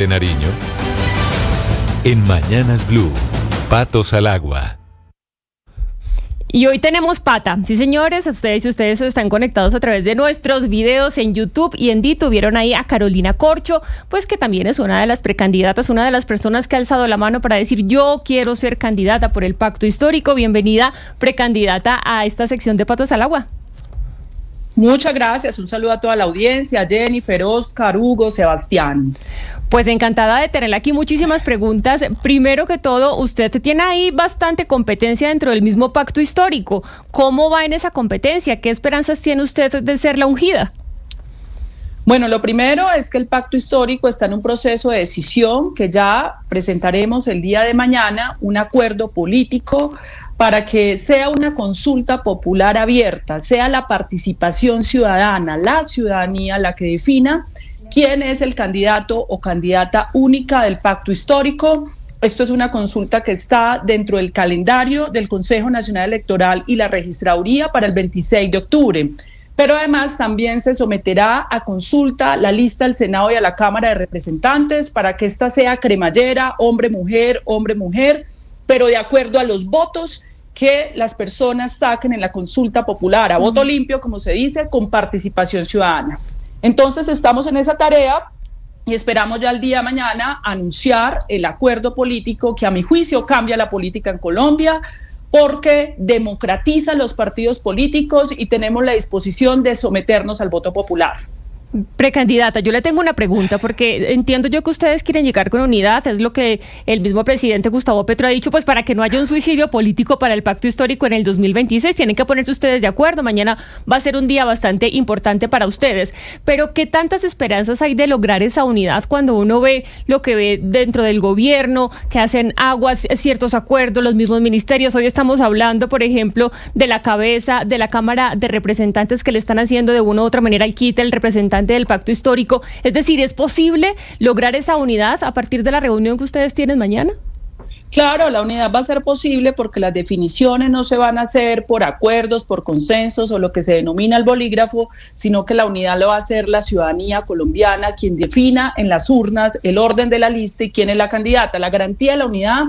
de Nariño. En Mañanas Blue, Patos al Agua. Y hoy tenemos pata, sí señores, si ustedes están conectados a través de nuestros videos en YouTube y en Dito, vieron ahí a Carolina Corcho, pues que también es una de las precandidatas, una de las personas que ha alzado la mano para decir yo quiero ser candidata por el Pacto Histórico. Bienvenida, precandidata, a esta sección de Patos al Agua. Muchas gracias, un saludo a toda la audiencia, Jennifer, Oscar, Hugo, Sebastián. Pues encantada de tenerla aquí, muchísimas preguntas. Primero que todo, usted tiene ahí bastante competencia dentro del mismo Pacto Histórico. ¿Cómo va en esa competencia? ¿Qué esperanzas tiene usted de ser la ungida? Bueno, lo primero es que el Pacto Histórico está en un proceso de decisión que ya presentaremos el día de mañana, un acuerdo político para que sea una consulta popular abierta, sea la participación ciudadana, la ciudadanía la que defina quién es el candidato o candidata única del Pacto Histórico. Esto es una consulta que está dentro del calendario del Consejo Nacional Electoral y la Registraduría para el 26 de octubre. Pero además también se someterá a consulta la lista del Senado y a la Cámara de Representantes para que esta sea cremallera, hombre-mujer, pero de acuerdo a los votos que las personas saquen en la consulta popular, a voto limpio, como se dice, con participación ciudadana. Entonces estamos en esa tarea y esperamos ya el día de mañana anunciar el acuerdo político que a mi juicio cambia la política en Colombia, porque democratiza los partidos políticos y tenemos la disposición de someternos al voto popular. Precandidata, yo le tengo una pregunta porque entiendo yo que ustedes quieren llegar con unidad, es lo que el mismo presidente Gustavo Petro ha dicho, pues para que no haya un suicidio político para el Pacto Histórico en el 2026, tienen que ponerse ustedes de acuerdo, mañana va a ser un día bastante importante para ustedes, pero ¿qué tantas esperanzas hay de lograr esa unidad cuando uno ve lo que ve dentro del gobierno, que hacen aguas ciertos acuerdos, los mismos ministerios? Hoy estamos hablando, por ejemplo, de la cabeza de la Cámara de Representantes que le están haciendo de una u otra manera el quite el representante del Pacto Histórico. Es decir, ¿es posible lograr esa unidad a partir de la reunión que ustedes tienen mañana? Claro, la unidad va a ser posible porque las definiciones no se van a hacer por acuerdos, por consensos o lo que se denomina el bolígrafo, sino que la unidad lo va a hacer la ciudadanía colombiana, quien defina en las urnas el orden de la lista y quién es la candidata. La garantía de la unidad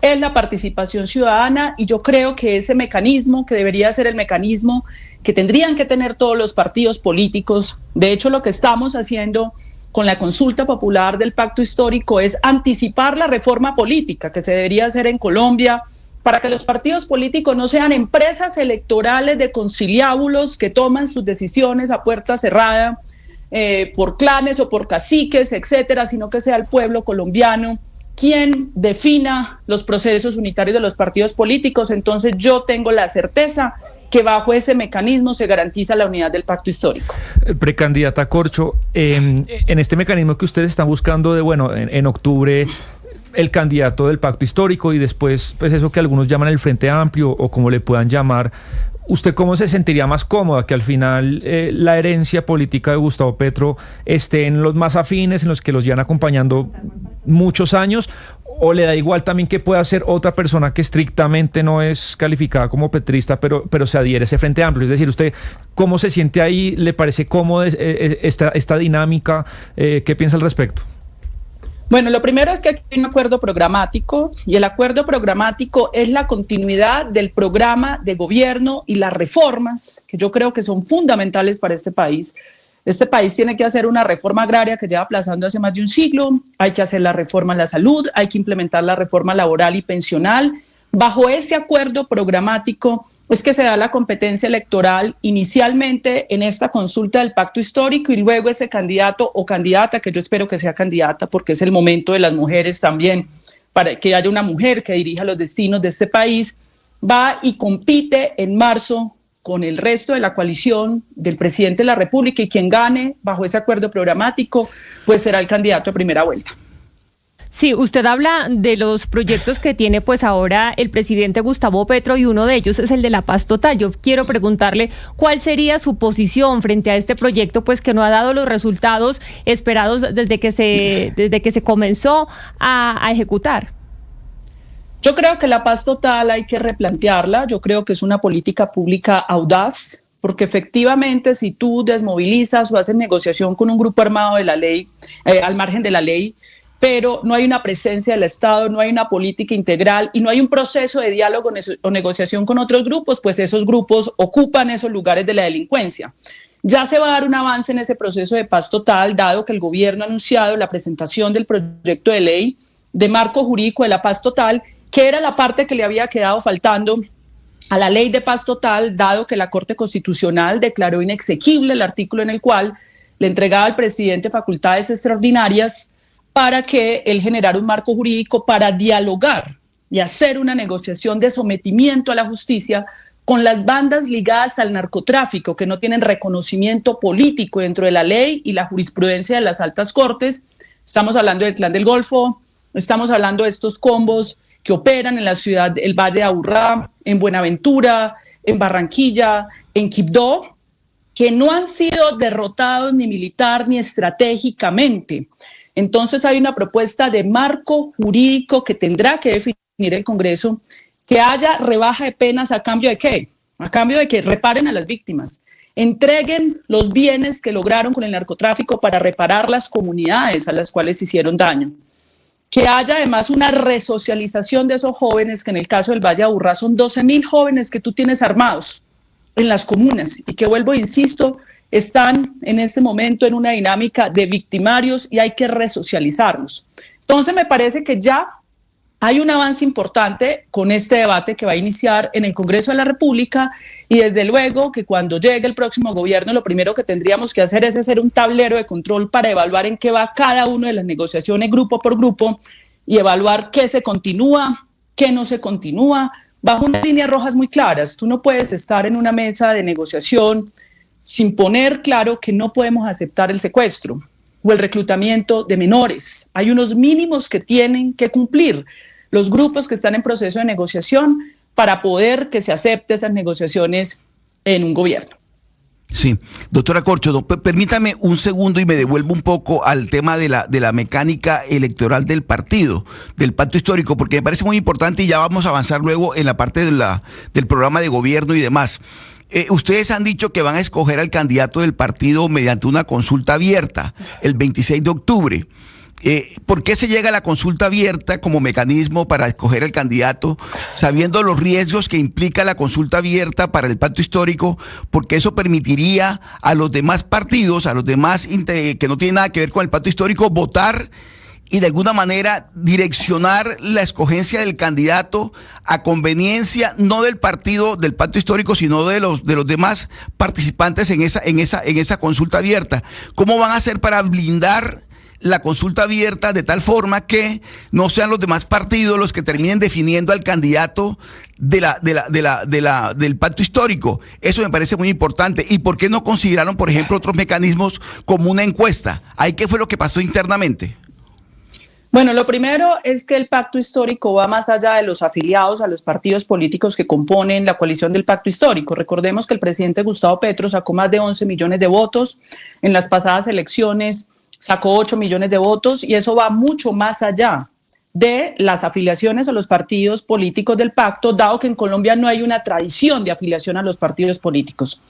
es la participación ciudadana y yo creo que ese mecanismo, que debería ser el mecanismo que tendrían que tener todos los partidos políticos, de hecho lo que estamos haciendo con la consulta popular del Pacto Histórico es anticipar la reforma política que se debería hacer en Colombia para que los partidos políticos no sean empresas electorales de conciliábulos que toman sus decisiones a puerta cerrada por clanes o por caciques, etcétera, sino que sea el pueblo colombiano quien defina los procesos unitarios de los partidos políticos. Entonces yo tengo la certeza que bajo ese mecanismo se garantiza la unidad del Pacto Histórico. Precandidata Corcho, en este mecanismo que ustedes están buscando de, bueno, en octubre el candidato del Pacto Histórico y después, pues eso que algunos llaman el Frente Amplio o como le puedan llamar, ¿usted cómo se sentiría más cómoda? Que al final la herencia política de Gustavo Petro esté en los más afines, en los que los llevan acompañando muchos años, o le da igual también que pueda ser otra persona que estrictamente no es calificada como petrista, pero se adhiere a ese Frente Amplio? Es decir, ¿usted cómo se siente ahí? ¿Le parece cómoda esta dinámica? ¿Qué piensa al respecto? Bueno, lo primero es que aquí hay un acuerdo programático y el acuerdo programático es la continuidad del programa de gobierno y las reformas que yo creo que son fundamentales para este país. Este país tiene que hacer una reforma agraria que lleva aplazando hace más de un siglo, hay que hacer la reforma en la salud, hay que implementar la reforma laboral y pensional. Bajo ese acuerdo programático es que se da la competencia electoral inicialmente en esta consulta del Pacto Histórico y luego ese candidato o candidata, que yo espero que sea candidata porque es el momento de las mujeres también, para que haya una mujer que dirija los destinos de este país, va y compite en marzo con el resto de la coalición del presidente de la República y quien gane bajo ese acuerdo programático pues será el candidato a primera vuelta. Sí, usted habla de los proyectos que tiene pues ahora el presidente Gustavo Petro y uno de ellos es el de la paz total. Yo quiero preguntarle cuál sería su posición frente a este proyecto pues que no ha dado los resultados esperados desde que se comenzó a ejecutar. Yo creo que la paz total hay que replantearla, yo creo que es una política pública audaz, porque efectivamente si tú desmovilizas o haces negociación con un grupo armado de la ley, al margen de la ley, pero no hay una presencia del Estado, no hay una política integral y no hay un proceso de diálogo o negociación con otros grupos, pues esos grupos ocupan esos lugares de la delincuencia. Ya se va a dar un avance en ese proceso de paz total, dado que el gobierno ha anunciado la presentación del proyecto de ley de marco jurídico de la paz total, que era la parte que le había quedado faltando a la ley de paz total, dado que la Corte Constitucional declaró inexequible el artículo en el cual le entregaba al presidente facultades extraordinarias para que él generara un marco jurídico para dialogar y hacer una negociación de sometimiento a la justicia con las bandas ligadas al narcotráfico que no tienen reconocimiento político dentro de la ley y la jurisprudencia de las altas cortes. Estamos hablando del Clan del Golfo, estamos hablando de estos combos que operan en la ciudad del Valle de Aburrá, en Buenaventura, en Barranquilla, en Quibdó, que no han sido derrotados ni militar ni estratégicamente. Entonces hay una propuesta de marco jurídico que tendrá que definir el Congreso, que haya rebaja de penas a cambio de ¿qué? A cambio de que reparen a las víctimas, entreguen los bienes que lograron con el narcotráfico para reparar las comunidades a las cuales hicieron daño, que haya además una resocialización de esos jóvenes, que en el caso del Valle de Aburrá son 12.000 jóvenes que tú tienes armados en las comunas y que, vuelvo e insisto, están en este momento en una dinámica de victimarios y hay que resocializarlos. Entonces me parece que ya hay un avance importante con este debate que va a iniciar en el Congreso de la República y desde luego que cuando llegue el próximo gobierno lo primero que tendríamos que hacer es hacer un tablero de control para evaluar en qué va cada una de las negociaciones grupo por grupo y evaluar qué se continúa, qué no se continúa, bajo unas líneas rojas muy claras. Tú no puedes estar en una mesa de negociación sin poner claro que no podemos aceptar el secuestro o el reclutamiento de menores. Hay unos mínimos que tienen que cumplir los grupos que están en proceso de negociación para poder que se acepten esas negociaciones en un gobierno. Sí, doctora Corcho, permítame un segundo y me devuelvo un poco al tema de la mecánica electoral del partido, del pacto histórico, porque me parece muy importante y ya vamos a avanzar luego en la parte del programa de gobierno y demás. Ustedes han dicho que van a escoger al candidato del partido mediante una consulta abierta el 26 de octubre. ¿Por qué se llega a la consulta abierta como mecanismo para escoger al candidato, sabiendo los riesgos que implica la consulta abierta para el pacto histórico? Porque eso permitiría a los demás partidos, a los demás que no tienen nada que ver con el pacto histórico, votar y de alguna manera direccionar la escogencia del candidato a conveniencia no del partido del pacto histórico, sino de los demás participantes en esa consulta abierta. ¿Cómo van a hacer para blindar la consulta abierta de tal forma que no sean los demás partidos los que terminen definiendo al candidato del pacto histórico? Eso me parece muy importante. ¿Y por qué no consideraron, por ejemplo, otros mecanismos como una encuesta? ¿Ahí qué fue lo que pasó internamente? Bueno, lo primero es que el pacto histórico va más allá de los afiliados a los partidos políticos que componen la coalición del pacto histórico. Recordemos que el presidente Gustavo Petro sacó más de 11 millones de votos en las pasadas elecciones, sacó 8 millones de votos y eso va mucho más allá de las afiliaciones a los partidos políticos del pacto, dado que en Colombia no hay una tradición de afiliación a los partidos políticos.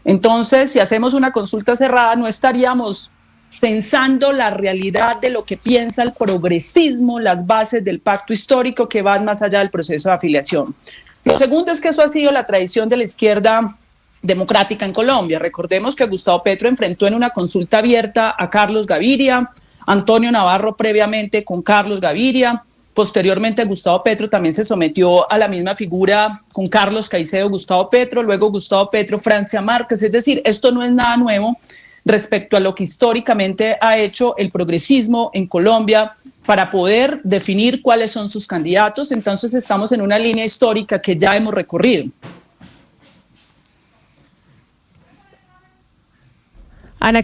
Entonces, si hacemos una consulta cerrada, no estaríamos censando la realidad de lo que piensa el progresismo, las bases del pacto histórico que van más allá del proceso de afiliación. Lo segundo es que eso ha sido la tradición de la izquierda democrática en Colombia. Recordemos que Gustavo Petro enfrentó en una consulta abierta a Carlos Gaviria, Antonio Navarro previamente con Carlos Gaviria, posteriormente Gustavo Petro también se sometió a la misma figura con Carlos Caicedo, Gustavo Petro, luego Gustavo Petro, Francia Márquez, es decir, esto no es nada nuevo respecto a lo que históricamente ha hecho el progresismo en Colombia para poder definir cuáles son sus candidatos. Entonces estamos en una línea histórica que ya hemos recorrido. Ana